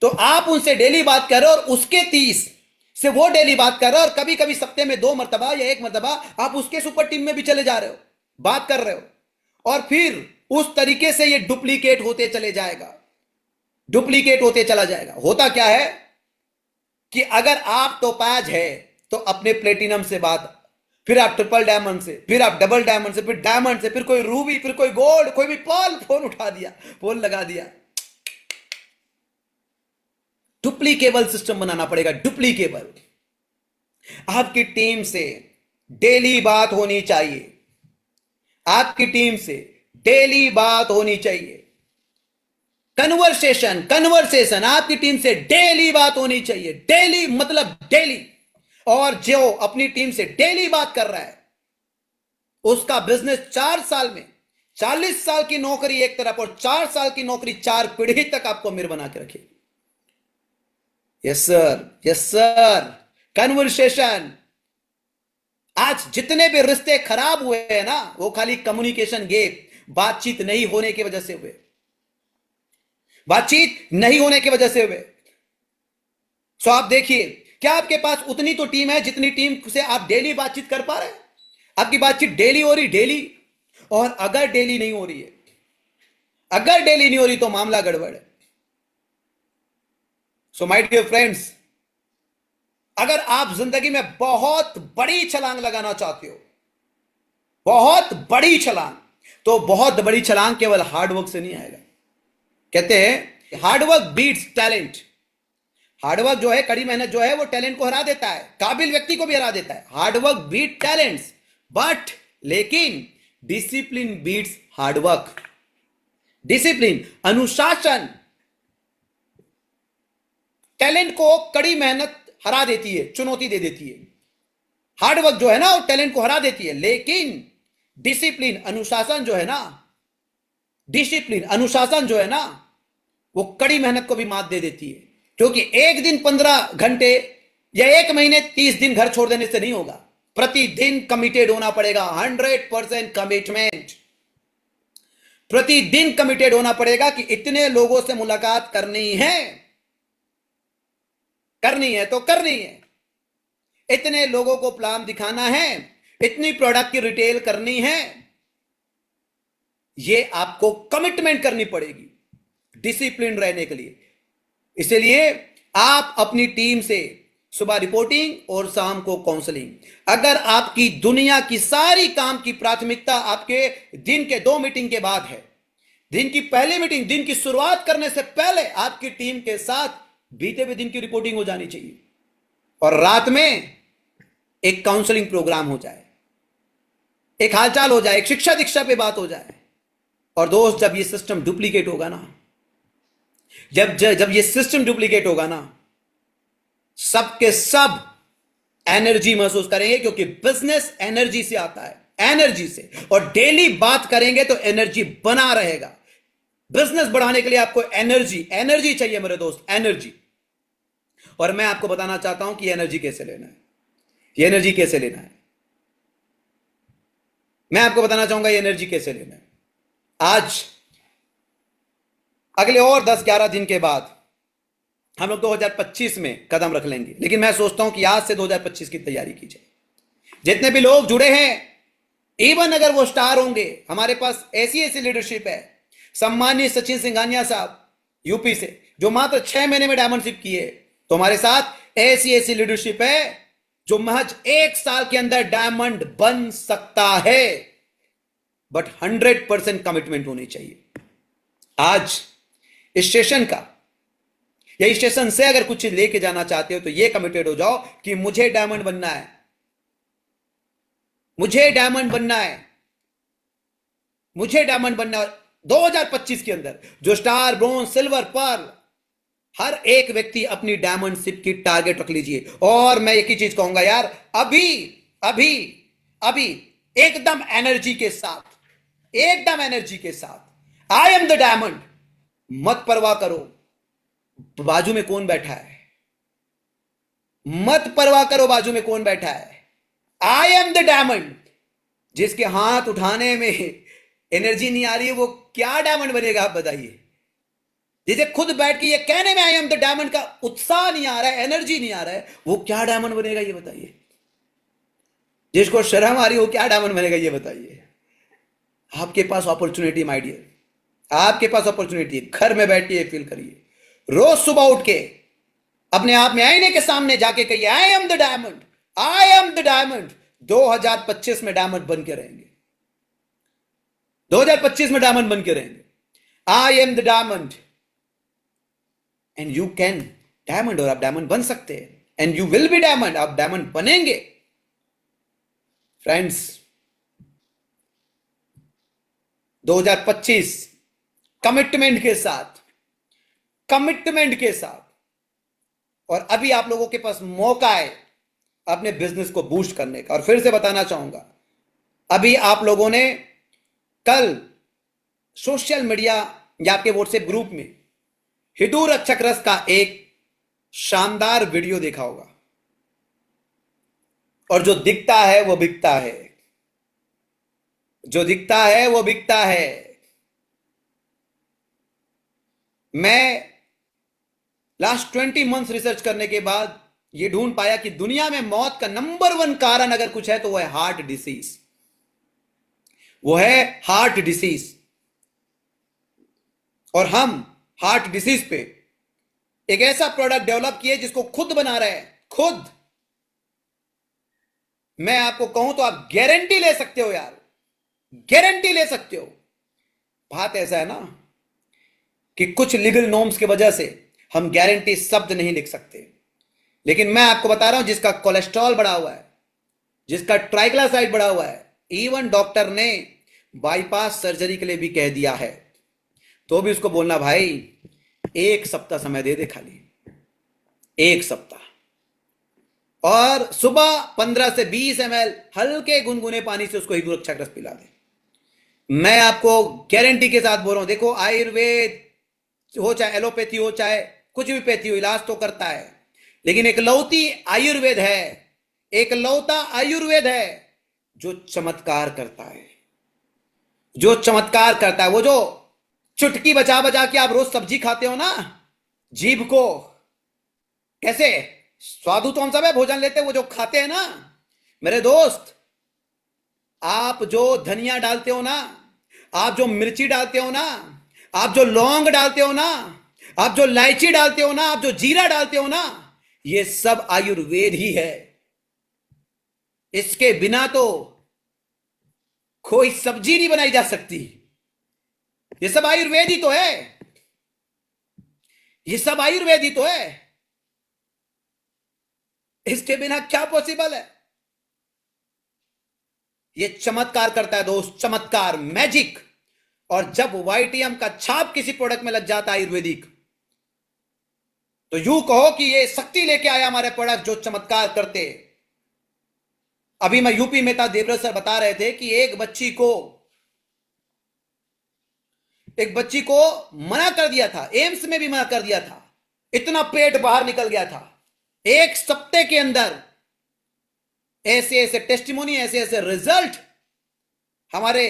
तो आप उनसे डेली बात कर रहे हो और उसके 30 से वो डेली बात कर रहे हो, और कभी कभी सप्ते में 2 मरतबा या 1 मरतबा आप उसके सुपर टीम में भी चले जा रहे हो, बात कर रहे हो, और फिर उस तरीके से ये डुप्लीकेट होते चले जाएगा, डुप्लीकेट होते चला जाएगा। होता क्या है कि अगर आप टोपाज है तो अपने प्लेटिनम से बात, फिर आप ट्रिपल डायमंड से, फिर आप डबल डायमंड से, फिर डायमंड से, फिर कोई रूबी, फिर कोई गोल्ड, कोई भी पर्ल, फोन उठा दिया, फोन लगा दिया। डुप्लीकेबल सिस्टम बनाना पड़ेगा, डुप्लीकेबल। आपकी टीम से डेली बात होनी चाहिए, आपकी टीम से डेली बात होनी चाहिए। कन्वर्सेशन, कन्वर्सेशन, आपकी टीम से डेली बात होनी चाहिए, डेली मतलब डेली। और जो अपनी टीम से डेली बात कर रहा है उसका बिजनेस 4 साल में 40 साल की नौकरी एक तरफ और 4 साल की नौकरी 4 पीढ़ी तक आपको अमीर बना के रखेगी। Yes sir, yes sir. Conversation. आज जितने भी रिश्ते खराब हुए हैं ना, वो खाली कम्युनिकेशन गैप, बातचीत नहीं होने की वजह से हुए, बातचीत नहीं होने की वजह से हुए। सो आप देखिए, क्या आपके पास उतनी तो टीम है जितनी टीम से आप डेली बातचीत कर पा रहे हैं? आपकी बातचीत डेली हो रही, डेली। और अगर डेली नहीं हो रही है, अगर डेली नहीं हो रही तो मामला गड़बड़ है। सो माय डियर फ्रेंड्स, अगर आप जिंदगी में बहुत बड़ी छलांग लगाना चाहते हो, बहुत बड़ी छलांग, तो बहुत बड़ी छलांग केवल हार्डवर्क से नहीं आएगा। कहते हैं हार्डवर्क बीट्स टैलेंट। हार्डवर्क जो है, कड़ी मेहनत जो है, वो टैलेंट को हरा देता है, काबिल व्यक्ति को भी हरा देता है। हार्डवर्क बीट टैलेंट्स, बट लेकिन डिसिप्लिन बीट्स हार्डवर्क। डिसिप्लिन, अनुशासन, टैलेंट को कड़ी मेहनत हरा देती है, चुनौती दे देती है। हार्डवर्क जो है ना वो टैलेंट को हरा देती है, लेकिन डिसिप्लिन, अनुशासन जो है ना, डिसिप्लिन अनुशासन जो है ना, वो कड़ी मेहनत को भी मात दे देती है। क्योंकि एक दिन 15 घंटे या एक महीने 30 दिन घर छोड़ देने से नहीं होगा, प्रतिदिन कमिटेड होना पड़ेगा। 100% कमिटमेंट, प्रतिदिन कमिटेड होना पड़ेगा कि इतने लोगों से मुलाकात करनी है, करनी है तो करनी है, इतने लोगों को प्लान दिखाना है, इतनी प्रोडक्ट की रिटेल करनी है। ये आपको कमिटमेंट करनी पड़ेगी डिसिप्लिन रहने के लिए। इसलिए आप अपनी टीम से सुबह रिपोर्टिंग और शाम को काउंसलिंग। अगर आपकी दुनिया की सारी काम की प्राथमिकता आपके दिन के 2 मीटिंग के बाद है, दिन की पहली मीटिंग, दिन की शुरुआत करने से पहले आपकी टीम के साथ बीते हुए दिन की रिपोर्टिंग हो जानी चाहिए, और रात में एक काउंसलिंग प्रोग्राम हो जाए, एक हालचाल हो जाए, एक शिक्षा दीक्षा पे बात हो जाए। और दोस्त, जब ये सिस्टम डुप्लीकेट होगा ना, जब ये सिस्टम डुप्लीकेट होगा ना, सबके सब एनर्जी महसूस करेंगे, क्योंकि बिजनेस एनर्जी से आता है, एनर्जी से। और डेली बात करेंगे तो एनर्जी बना रहेगा। बिजनेस बढ़ाने के लिए आपको एनर्जी चाहिए मेरे दोस्त, एनर्जी। और मैं आपको बताना चाहता हूं कि एनर्जी कैसे लेना है, ये एनर्जी कैसे लेना है। मैं आपको बताना चाहूंगा ये एनर्जी कैसे लेना है। आज अगले और 10-11 दिन के बाद हम लोग 2025 में कदम रख लेंगे, लेकिन मैं सोचता हूं कि आज से 2025 की तैयारी की जाए। जितने भी लोग जुड़े हैं, इवन अगर वो स्टार होंगे, हमारे पास ऐसी लीडरशिप है। सम्मानीय सचिन सिंघानिया साहब यूपी से, जो मात्र 6 महीने में डायमंडशिप किए, तो हमारे साथ ऐसी लीडरशिप है जो महज 1 साल के अंदर डायमंड बन सकता है। बट 100% कमिटमेंट होनी चाहिए। आज इस स्टेशन का या इस स्टेशन से अगर कुछ लेके जाना चाहते हो तो ये कमिटेड हो जाओ कि मुझे डायमंड बनना है, मुझे डायमंड बनना है, मुझे डायमंड बनना है। 2025 के अंदर जो स्टार, ब्रोंज, सिल्वर, पर्ल, हर एक व्यक्ति अपनी डायमंडशिप की टारगेट रख लीजिए। और मैं एक ही चीज कहूंगा यार, अभी अभी अभी एकदम एनर्जी के साथ, एकदम एनर्जी के साथ, आई एम द डायमंड। मत परवाह करो बाजू में कौन बैठा है, मत परवाह करो बाजू में कौन बैठा है। I am the diamond. जिसके हाथ उठाने में एनर्जी नहीं आ रही है, वो क्या डायमंड बनेगा आप बताइए। जिसे खुद बैठ के ये कहने में आई एम द डायमंड का उत्साह नहीं आ रहा है, एनर्जी नहीं आ रहा है, वो क्या डायमंड बनेगा ये बताइए। जिसको शर्म आ रही है वो क्या डायमंड बनेगा ये बताइए। आपके पास अपॉर्चुनिटी माय डियर, आपके पास अपॉर्चुनिटी है। घर में बैठिए, फील करिए। रोज सुबह उठ के अपने आप में आईने के सामने जाके कहिए, I am the diamond, I am the diamond. 2025 में डायमंड बन के रहेंगे, 2025 में डायमंड बन के रहेंगे। I am the diamond and you can diamond. और आप डायमंड बन सकते हैं, and you will be diamond. आप डायमंड बनेंगे फ्रेंड्स। 2025 कमिटमेंट के साथ, कमिटमेंट के साथ। और अभी आप लोगों के पास मौका है अपने बिजनेस को बूस्ट करने का। और फिर से बताना चाहूंगा, अभी आप लोगों ने कल सोशल मीडिया या आपके व्हाट्सएप ग्रुप में हिंदू रक्षक रस का एक शानदार वीडियो देखा होगा। और जो दिखता है वो बिकता है, जो दिखता है वो बिकता है। मैं लास्ट 20 मंथ्स रिसर्च करने के बाद ये ढूंढ पाया कि दुनिया में मौत का नंबर 1 कारण अगर कुछ है तो वो है हार्ट डिसीज, वो है हार्ट डिसीज। और हम हार्ट डिसीज पे एक ऐसा प्रोडक्ट डेवलप किए जिसको खुद बना रहे हैं, खुद। मैं आपको कहूं तो आप गारंटी ले सकते हो यार, गारंटी ले सकते हो। बात ऐसा है ना कि कुछ लीगल नॉर्म्स की वजह से हम गारंटी शब्द नहीं लिख सकते, लेकिन मैं आपको बता रहा हूं जिसका कोलेस्ट्रॉल बढ़ा हुआ है, जिसका ट्राइग्लिसराइड बढ़ा हुआ है, इवन डॉक्टर ने बाईपास सर्जरी के लिए भी कह दिया है, तो भी उसको बोलना भाई 1 सप्ताह समय दे दे खाली, एक सप्ताह। और सुबह 15 से 20 ml हल्के गुनगुने पानी से उसको हिंदू रक्षा ग्रस्त पिला दें। मैं आपको गारंटी के साथ बोल रहा हूं, देखो आयुर्वेद हो चाहे एलोपैथी हो चाहे कुछ भी पैथी हो, इलाज तो करता है, लेकिन एक लौती आयुर्वेद है, एक लौता आयुर्वेद है जो चमत्कार करता है, जो चमत्कार करता है। वो जो चुटकी बजा बजा के आप रोज सब्जी खाते हो ना, जीभ को कैसे स्वादु तो हम सब है, भोजन लेते हैं, वो जो खाते हैं ना मेरे दोस्त, आप जो धनिया डालते हो ना, आप जो मिर्ची डालते हो ना, आप जो लौंग डालते हो ना, आप जो इलायची डालते हो ना, आप जो जीरा डालते हो ना, ये सब आयुर्वेद ही है। इसके बिना तो कोई सब्जी नहीं बनाई जा सकती। ये सब आयुर्वेद ही तो है, ये सब आयुर्वेद ही तो है। इसके बिना क्या पॉसिबल है? ये चमत्कार करता है दोस्त, चमत्कार, मैजिक। और जब वाईटीएम का छाप किसी प्रोडक्ट में लग जाता है आयुर्वेदिक, तो यूं कहो कि ये शक्ति लेके आया हमारे प्रोडक्ट जो चमत्कार करते। अभी मैं यूपी में था, देवव्रत सर बता रहे थे कि एक बच्ची को मना कर दिया था, एम्स में भी मना कर दिया था, इतना पेट बाहर निकल गया था। एक सप्ताह के अंदर ऐसे ऐसे टेस्टिमोनी, ऐसे ऐसे रिजल्ट हमारे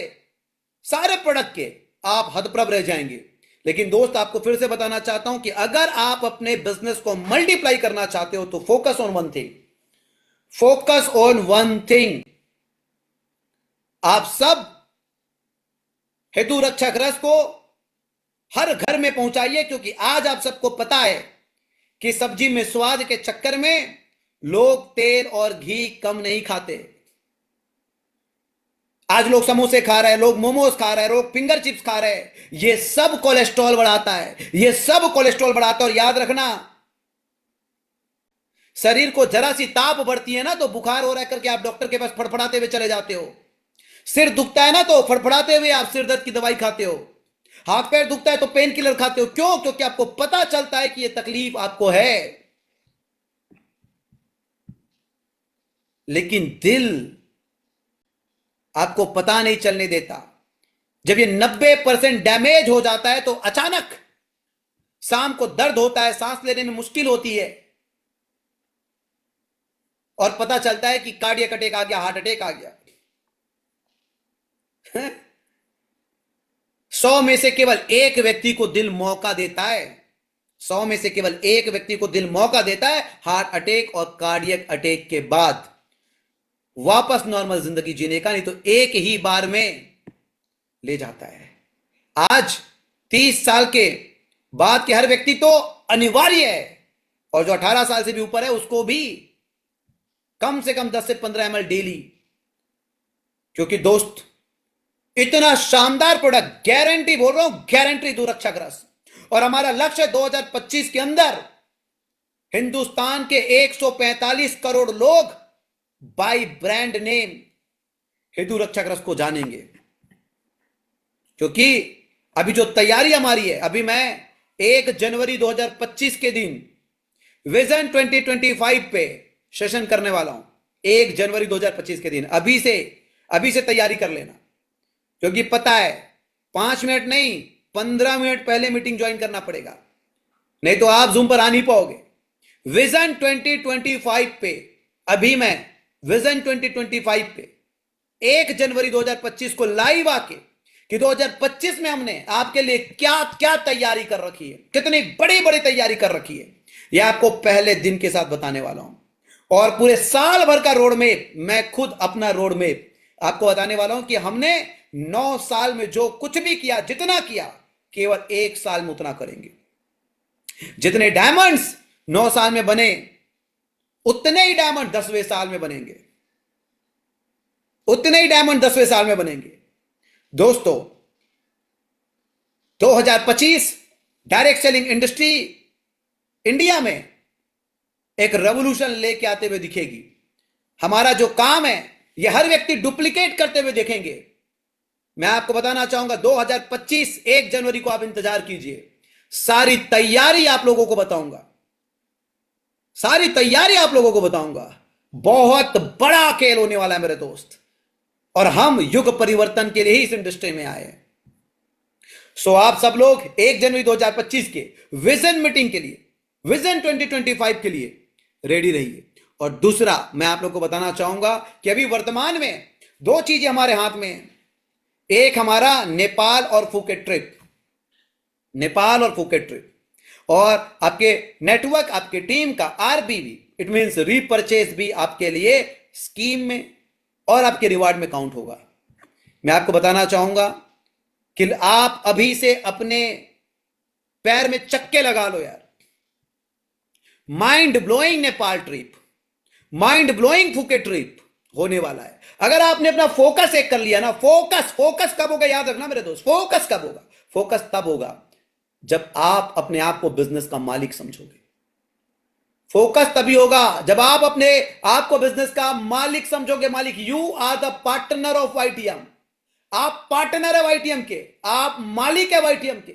सारे प्रोडक्ट के, आप हतप्रभ रह जाएंगे। लेकिन दोस्त आपको फिर से बताना चाहता हूं कि अगर आप अपने बिजनेस को मल्टीप्लाई करना चाहते हो तो focus on one thing, focus on one thing. आप सब हेतु रक्षक रस को हर घर में पहुंचाइए, क्योंकि आज आप सबको पता है कि सब्जी में स्वाद के चक्कर में लोग तेल और घी कम नहीं खाते। आज लोग समोसे खा रहे हैं, लोग मोमोज खा रहे हैं, लोग फिंगर चिप्स खा रहे हैं। ये सब कोलेस्ट्रॉल बढ़ाता है, ये सब कोलेस्ट्रॉल बढ़ाता है। और याद रखना, शरीर को जरा सी ताप बढ़ती है ना तो बुखार हो रहा है करके आप डॉक्टर के पास फड़फड़ाते हुए चले जाते हो। सिर दुखता है ना तो फड़फड़ाते हुए आप सिर दर्द की दवाई खाते हो। हाथ पैर दुखता है तो पेन किलर खाते हो। क्यों? क्योंकि आपको पता चलता है कि यह तकलीफ आपको है। लेकिन दिल आपको पता नहीं चलने देता। जब ये 90% डैमेज हो जाता है तो अचानक शाम को दर्द होता है, सांस लेने में मुश्किल होती है, और पता चलता है कि कार्डियक अटैक आ गया, हार्ट अटैक आ गया। 100 में से केवल एक व्यक्ति को दिल मौका देता है, 100 में से केवल एक व्यक्ति को दिल मौका देता है हार्ट अटैक और कार्डियक अटैक के बाद वापस नॉर्मल जिंदगी जीने का, नहीं तो एक ही बार में ले जाता है। आज 30 साल के बाद के हर व्यक्ति तो अनिवार्य है, और जो 18 साल से भी ऊपर है उसको भी कम से कम 10 से 15 ml डेली। क्योंकि दोस्त इतना शानदार प्रोडक्ट, गारंटी बोल रहा हूं, गारंटी दुरक्षा ग्रस्त। और हमारा लक्ष्य 2025 के अंदर हिंदुस्तान के 145 करोड़ लोग बाय ब्रांड नेम हेतु रक्षा ग्रस्त को जानेंगे। क्योंकि अभी जो तैयारी हमारी है, अभी मैं 1 जनवरी 2025 के दिन विजन 2025 पे सेशन करने वाला हूं। 1 जनवरी 2025 के दिन अभी से तैयारी कर लेना, क्योंकि पता है 5 मिनट नहीं 15 मिनट पहले मीटिंग ज्वाइन करना पड़ेगा, नहीं तो आप जूम पर आ नहीं पाओगे। विजन 2025 पे अभी मैं विजन 2025 पे 1 जनवरी 2025 को लाइव आके कि 2025 में हमने आपके लिए क्या क्या तैयारी कर रखी है, कितनी बड़ी बड़ी तैयारी कर रखी है, यह आपको पहले दिन के साथ बताने वाला हूं। और पूरे साल भर का रोड मैप, मैं खुद अपना रोड मैप आपको बताने वाला हूं कि हमने 9 साल में जो कुछ भी किया, जितना किया, केवल 1 साल में उतना करेंगे। जितने डायमंड्स 9 साल में बने, उतने ही डायमंड 10वें साल में बनेंगे, उतने ही डायमंड 10वें साल में बनेंगे। दोस्तों 2025 डायरेक्ट सेलिंग इंडस्ट्री इंडिया में एक रेवोल्यूशन लेके आते हुए दिखेगी। हमारा जो काम है यह हर व्यक्ति डुप्लीकेट करते हुए देखेंगे। मैं आपको बताना चाहूंगा 2025 1 जनवरी को आप इंतजार कीजिए, सारी तैयारी आप लोगों को बताऊंगा। सारी तैयारी आप लोगों को बताऊंगा। बहुत बड़ा खेल होने वाला है मेरे दोस्त, और हम युग परिवर्तन के लिए ही इस इंडस्ट्री में आए हैं। सो आप सब लोग 1 जनवरी 2025 के विजन मीटिंग के लिए, विजन 2025 के लिए रेडी रहिए। और दूसरा मैं आप लोग को बताना चाहूंगा कि अभी वर्तमान में 2 चीजें हमारे हाथ में हैं। एक हमारा नेपाल और फुकेट ट्रिप, नेपाल और फुकेट ट्रिप, और आपके नेटवर्क, आपके टीम का आरबीवी, इट मींस रीपरचेज भी आपके लिए स्कीम में और आपके रिवार्ड में काउंट होगा। मैं आपको बताना चाहूंगा कि आप अभी से अपने पैर में चक्के लगा लो यार। Mind blowing Nepal trip, mind blowing Phuket trip होने वाला है। अगर आपने अपना फोकस एक कर लिया ना, फोकस कब होगा याद रखना मेरे दोस्त, फोकस कब होगा? फोकस तब होगा जब आप अपने आप को बिजनेस का मालिक समझोगे। फोकस तभी होगा जब आप अपने आप को बिजनेस का मालिक समझोगे। मालिक, you are the partner of YTM. आप पार्टनर है वाईटीएम के, आप मालिक है वाईटीएम के।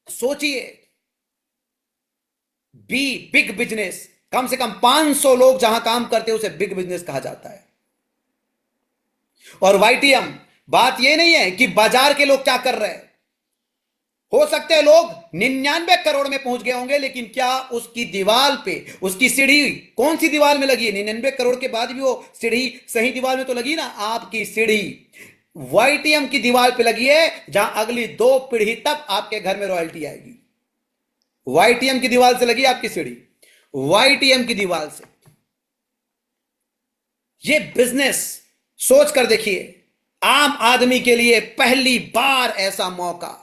सोचिए, बी बिग बिजनेस। कम से कम 500 लोग जहां काम करते हैं उसे बिग बिजनेस कहा जाता है। और वाईटीएम, बात यह नहीं है कि बाजार के लोग क्या कर रहे हैं। हो सकते हैं लोग 99 करोड़ में पहुंच गए होंगे, लेकिन क्या उसकी दीवार पे, उसकी सीढ़ी कौन सी दीवार में लगी है? 99 करोड़ के बाद भी वो सीढ़ी सही दीवार में तो लगी ना। आपकी सीढ़ी वाईटीएम की दीवार पे लगी है, जहां अगली 2 पीढ़ी तक आपके घर में रॉयल्टी आएगी। वाईटीएम की दीवार से लगी आपकी सीढ़ी, वाईटीएम की दीवार से। ये बिजनेस सोच कर देखिए, आम आदमी के लिए पहली बार ऐसा मौका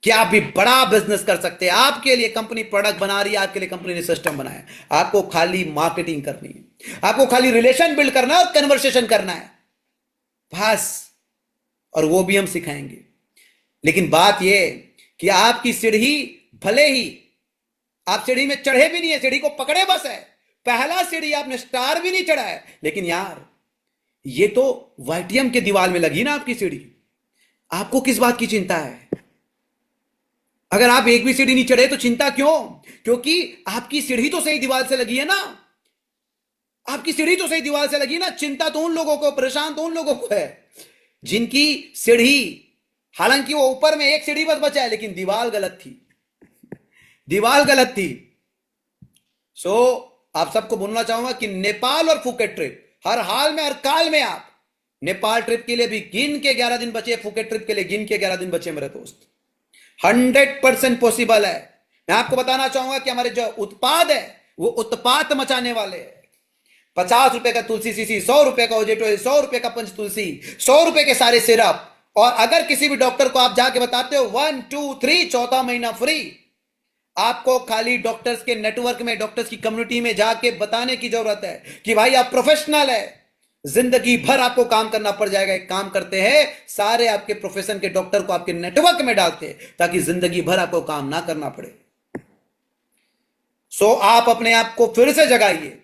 कि आप भी बड़ा बिजनेस कर सकते हैं। आपके लिए कंपनी प्रोडक्ट बना रही है, आपके लिए कंपनी ने सिस्टम बनाया है। आपको खाली मार्केटिंग करनी है, आपको खाली रिलेशन बिल्ड करना है और कन्वर्सेशन करना है बस। और वो भी हम सिखाएंगे। लेकिन बात यह है कि आपकी सीढ़ी, भले ही आप सीढ़ी में चढ़े भी नहीं है, सीढ़ी को पकड़े बस है, पहला सीढ़ी आपने स्टार भी नहीं चढ़ा है, लेकिन यार ये तो वाईटीएम के दीवार में लगी ना आपकी सीढ़ी। आपको किस बात की चिंता है? अगर आप एक भी सीढ़ी नहीं चढ़े तो चिंता क्यों? क्योंकि आपकी सीढ़ी तो सही दीवार से लगी है ना। आपकी सीढ़ी तो सही दीवार से लगी ना। चिंता तो उन लोगों को, परेशान तो उन लोगों को है जिनकी सीढ़ी, हालांकि वो ऊपर में एक सीढ़ी बस बचा है, लेकिन दीवार गलत थी, दीवार गलत थी। सो आप सबको बोलना चाहूंगा कि नेपाल और फुकेट ट्रिप, हर हाल में, हर काल में आप नेपाल ट्रिप के लिए भी गिन के 11 दिन बचे, फुकेट ट्रिप के लिए गिन के 11 दिन बचे मेरे दोस्त। 100% पॉसिबल है। मैं आपको बताना चाहूंगा कि हमारे जो उत्पाद है वो उत्पात मचाने वाले हैं। 50 रुपए का तुलसी सीसी, 100 रुपए का ओजेटो, 100 रुपए का पंच तुलसी, 100 रुपए के सारे सिरप। और अगर किसी भी डॉक्टर को आप जाके बताते हो 1 2 3 चौथा महीना फ्री, आपको खाली डॉक्टर्स के नेटवर्क में, डॉक्टर्स की कम्युनिटी में जाके बताने की जरूरत है कि भाई आप प्रोफेशनल है, जिंदगी भर आपको काम करना पड़ जाएगा। एक काम करते हैं, सारे आपके प्रोफेशन के डॉक्टर को आपके नेटवर्क में डालते हैं ताकि जिंदगी भर आपको काम ना करना पड़े। सो आप अपने आप को फिर से जगाइए,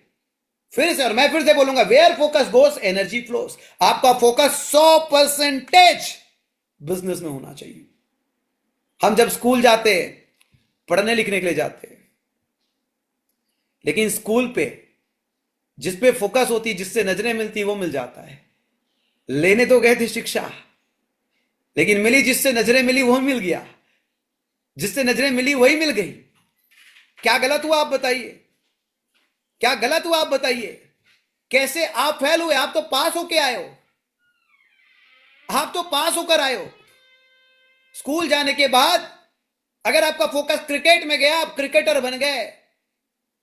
फिर से, और मैं फिर से बोलूंगा, where focus goes energy flows. आपका फोकस 100% बिजनेस में होना चाहिए। हम जब स्कूल जाते हैं, पढ़ने लिखने के लिए जाते हैं, लेकिन स्कूल पे जिस पे फोकस होती है, जिससे नजरें मिलती, वो मिल जाता है। लेने तो गए थे शिक्षा, लेकिन मिली जिससे नजरें मिली वो मिल गया, जिससे नजरें मिली वही मिल गई। क्या गलत हुआ आप बताइए? क्या गलत हुआ आप बताइए? कैसे आप फेल हुए? आप तो पास होके आए हो, आप तो पास होकर आए हो। स्कूल जाने के बाद अगर आपका फोकस क्रिकेट में गया, आप क्रिकेटर बन गए।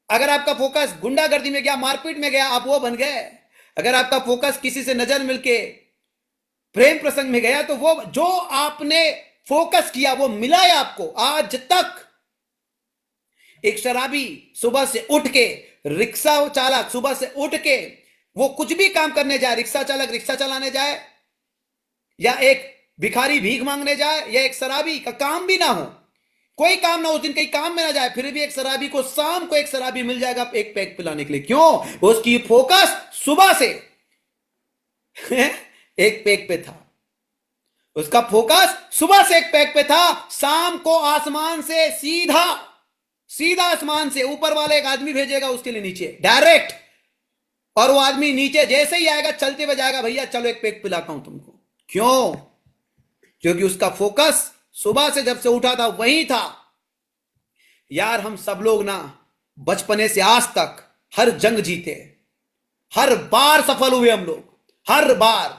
अगर आपका फोकस गुंडागर्दी में गया, मारपीट में गया, आप वो बन गए। अगर आपका फोकस किसी से नजर मिलके प्रेम प्रसंग में गया, तो वो जो आपने फोकस किया वो मिला है आपको आज तक। एक शराबी सुबह से उठ के, रिक्शा चालक सुबह से उठ के वो कुछ भी काम करने जाए, रिक्शा चालक रिक्शा चलाने जाए, या एक भिखारी भीख मांगने जाए, या एक शराबी का काम भी ना हो, कोई काम ना, उस दिन कहीं काम में ना जाए, फिर भी एक शराबी को शाम को एक शराबी मिल जाएगा एक पैक पिलाने के लिए। क्यों? उसकी फोकस सुबह से एक पैक पे था, उसका फोकस सुबह से एक पैक पे था, शाम को आसमान से सीधा सीधा आसमान से ऊपर वाले एक आदमी भेजेगा उसके लिए नीचे डायरेक्ट, और वो आदमी नीचे जैसे ही आएगा चलते हुए जाएगा, भैया चलो एक पेक पिलाता हूं तुमको। क्यों? क्योंकि उसका फोकस सुबह से जब से उठा था वही था। यार हम सब लोग ना बचपने से आज तक हर जंग जीते, हर बार सफल हुए हम लोग, हर बार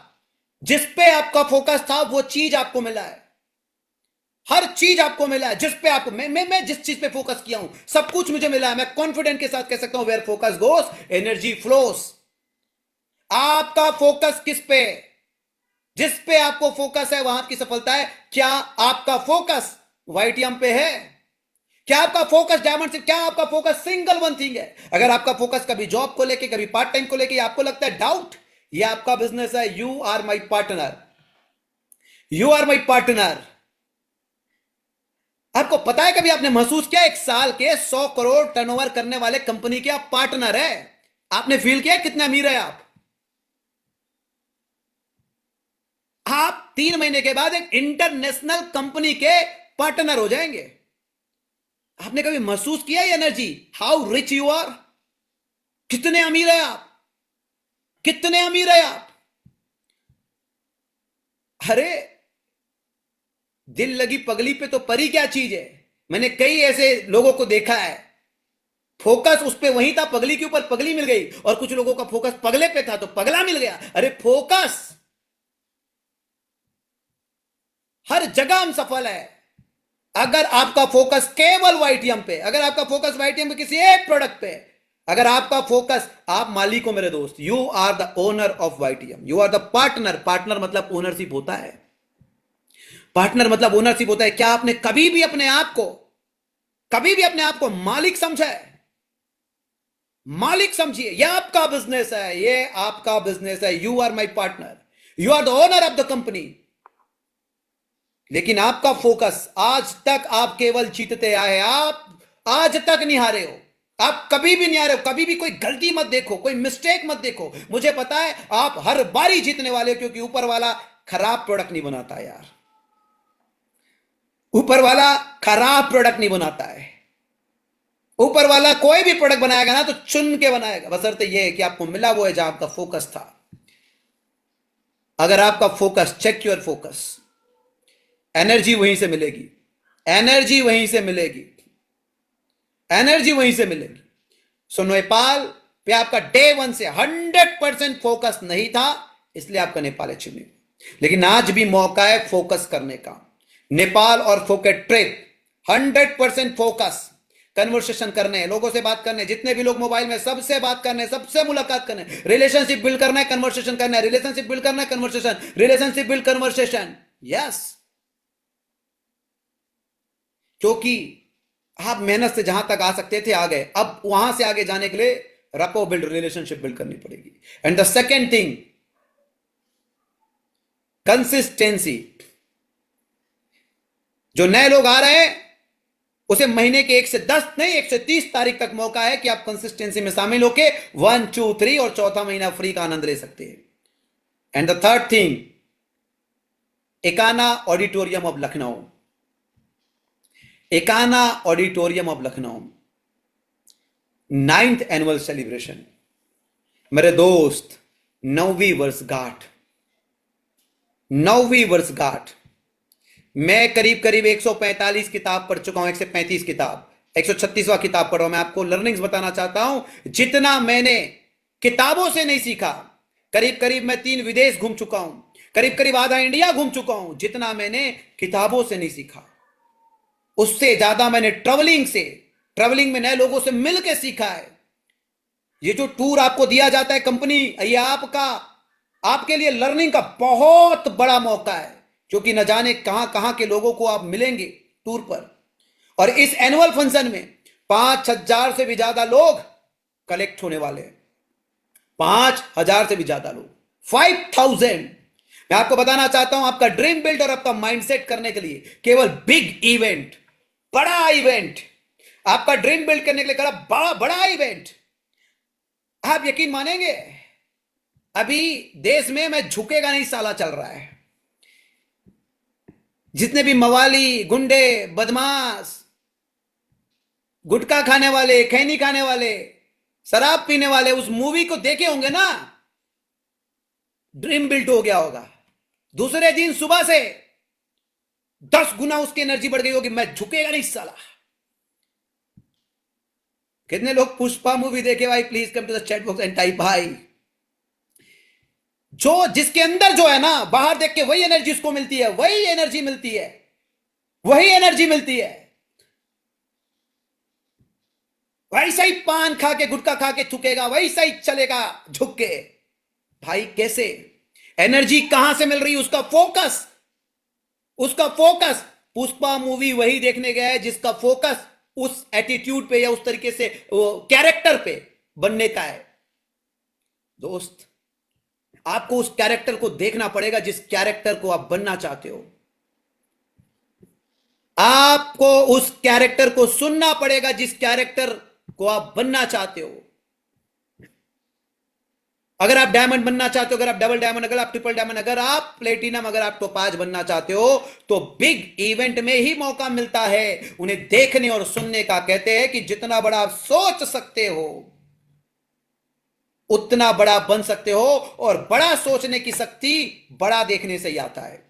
जिस पे आपका फोकस था वो चीज आपको मिला है, हर चीज आपको मिला है जिस पे आपको मैं जिस चीज पे फोकस किया हूं सब कुछ मुझे मिला है। मैं कॉन्फिडेंट के साथ कह सकता हूं where focus goes energy flows. आपका फोकस किस पे? जिस पे आपको फोकस है वहां आपकी सफलता है। क्या आपका फोकस वाईटीएम पे है? क्या आपका फोकस डायमंड से? क्या आपका फोकस सिंगल वन थिंग है? अगर आपका फोकस कभी जॉब को लेके, कभी पार्ट टाइम को लेके आपको लगता है डाउट, ये आपका बिजनेस है, you are my partner, you are my partner. आपको पता है कभी आपने महसूस किया एक साल के 100 करोड़ टर्नओवर करने वाले कंपनी के आप पार्टनर है? आपने फील किया कितने अमीर है आप? आप 3 महीने के बाद एक इंटरनेशनल कंपनी के पार्टनर हो जाएंगे। आपने कभी महसूस किया ये energy, how rich you are? कितने अमीर है आप, कितने अमीर है आप? अरे दिल लगी पगली पे तो परी क्या चीज है। मैंने कई ऐसे लोगों को देखा है, फोकस उस पे वहीं था, पगली के ऊपर पगली मिल गई, और कुछ लोगों का फोकस पगले पे था तो पगला मिल गया। अरे फोकस, हर जगह हम सफल है अगर आपका फोकस केवल वाईटीएम पे, अगर आपका फोकस वाईटीएम पे किसी एक प्रोडक्ट पे, अगर आपका फोकस, आप मालिक हो मेरे दोस्त, you are the owner of YTM, you are the partner. Partner मतलब ओनरशिप होता है, पार्टनर मतलब ओनरशिप होता है। क्या आपने कभी भी अपने आप को, कभी भी अपने आप को मालिक समझा है? मालिक समझिए, यह आपका बिजनेस है, ये आपका बिजनेस है, you are my partner, you are the owner of the company. लेकिन आपका फोकस, आज तक आप केवल जीतते आए, आप आज तक नहीं हारे हो, आप कभी भी नहीं हारे हो। कभी भी कोई गलती मत देखो, कोई मिस्टेक मत देखो। मुझे पता है आप हर बारी जीतने वाले हो, क्योंकि ऊपर वाला खराब प्रोडक्ट नहीं बनाता यार, ऊपर वाला खराब प्रोडक्ट नहीं बनाता है। ऊपर वाला कोई भी प्रोडक्ट बनाएगा ना तो चुन के बनाएगा, बशर्ते यह है कि आपको मिला वो है जहां आपका फोकस था। अगर आपका focus, check your focus, energy वहीं से मिलेगी, एनर्जी वहीं से मिलेगी, एनर्जी वहीं से मिलेगी। सो नेपाल पे आपका डे वन से 100% फोकस नहीं था, इसलिए आपका नेपाल अचीव नहीं। लेकिन आज भी मौका है फोकस करने का। नेपाल और फोकट ट्रिप 100% फोकस, कन्वर्सेशन करने हैं, लोगों से बात करने, जितने भी लोग मोबाइल में सबसे बात करने, सबसे मुलाकात करने, रिलेशनशिप बिल्ड करना है, कन्वर्सेशन करना है, रिलेशनशिप बिल्ड करना है, conversation, relationship build, conversation. Yes, क्योंकि आप मेहनत से जहां तक आ सकते थे आ गए, अब वहां से आगे जाने के लिए रपो बिल्ड, रिलेशनशिप बिल्ड करनी पड़ेगी। And the second thing, consistency. जो नए लोग आ रहे हैं उसे महीने के 1 से 10 नहीं, 1 से 30 तारीख तक मौका है कि आप कंसिस्टेंसी में शामिल होके 1, 2, 3 और चौथा महीना फ्री का आनंद ले सकते हैं। And the third thing, Ekana auditorium of Lucknow, Ekana auditorium of Lucknow 9th annual celebration. मेरे दोस्त, 9वीं वर्षगांठ, 9वीं वर्षगांठ। मैं करीब करीब 145 किताब पढ़ चुका हूं, 135 किताब, 136वां किताब पढ़ रहा हूं। मैं आपको लर्निंग्स बताना चाहता हूं, जितना मैंने किताबों से नहीं सीखा, करीब करीब मैं 3 विदेश घूम चुका हूं, करीब करीब आधा इंडिया घूम चुका हूं, जितना मैंने किताबों से नहीं सीखा उससे ज्यादा मैंने ट्रेवलिंग से, ट्रेवलिंग में नए लोगों से मिलकर सीखा है। ये जो टूर आपको दिया जाता है कंपनी, ये आपका, आपके लिए लर्निंग का बहुत बड़ा मौका है, क्योंकि न जाने कहां कहां के लोगों को आप मिलेंगे टूर पर। और इस एनुअल फंक्शन में 5,000 से भी ज्यादा लोग कलेक्ट होने वाले हैं, 5,000 से भी ज्यादा लोग, 5,000। मैं आपको बताना चाहता हूं, आपका ड्रीम बिल्ड और आपका माइंडसेट करने के लिए केवल बिग इवेंट, बड़ा इवेंट, आपका ड्रीम बिल्ड करने के लिए करा बड़ा बड़ा इवेंट। आप यकीन मानेंगे, अभी देश में मैं झुकेगा नहीं साला चल रहा है। जितने भी मवाली, गुंडे, बदमाश, गुटखा खाने वाले, खैनी खाने वाले, शराब पीने वाले उस मूवी को देखे होंगे ना, ड्रीम बिल्ट हो गया होगा। दूसरे दिन सुबह से 10 गुना उसकी एनर्जी बढ़ गई होगी, मैं झुकेगा नहीं साला। कितने लोग पुष्पा मूवी देखे भाई? Please come to the chat box and type भाई। जो जिसके अंदर जो है ना, बाहर देख के वही एनर्जी उसको मिलती है, वही एनर्जी मिलती है, वही एनर्जी मिलती है। वैसा ही पान खा के, गुटखा खा के थूकेगा, वैसा ही चलेगा झुक के। भाई कैसे? एनर्जी कहां से मिल रही है? उसका फोकस, उसका फोकस। पुष्पा मूवी वही देखने गया है जिसका फोकस उस एटीट्यूड पे या उस तरीके से कैरेक्टर पे बनने का है। दोस्त, आपको उस कैरेक्टर को देखना पड़ेगा जिस कैरेक्टर को आप बनना चाहते हो। आपको उस कैरेक्टर को सुनना पड़ेगा जिस कैरेक्टर को आप बनना चाहते हो। अगर आप डायमंड बनना चाहते हो, अगर आप डबल डायमंड, अगर आप ट्रिपल डायमंड, अगर आप प्लेटिनम, अगर आप टोपाज बनना चाहते हो, तो बिग इवेंट में ही मौका मिलता है उन्हें देखने और सुनने का। कहते हैं कि जितना बड़ा आप सोच सकते हो उतना बड़ा बन सकते हो, और बड़ा सोचने की शक्ति बड़ा देखने से ही आता है।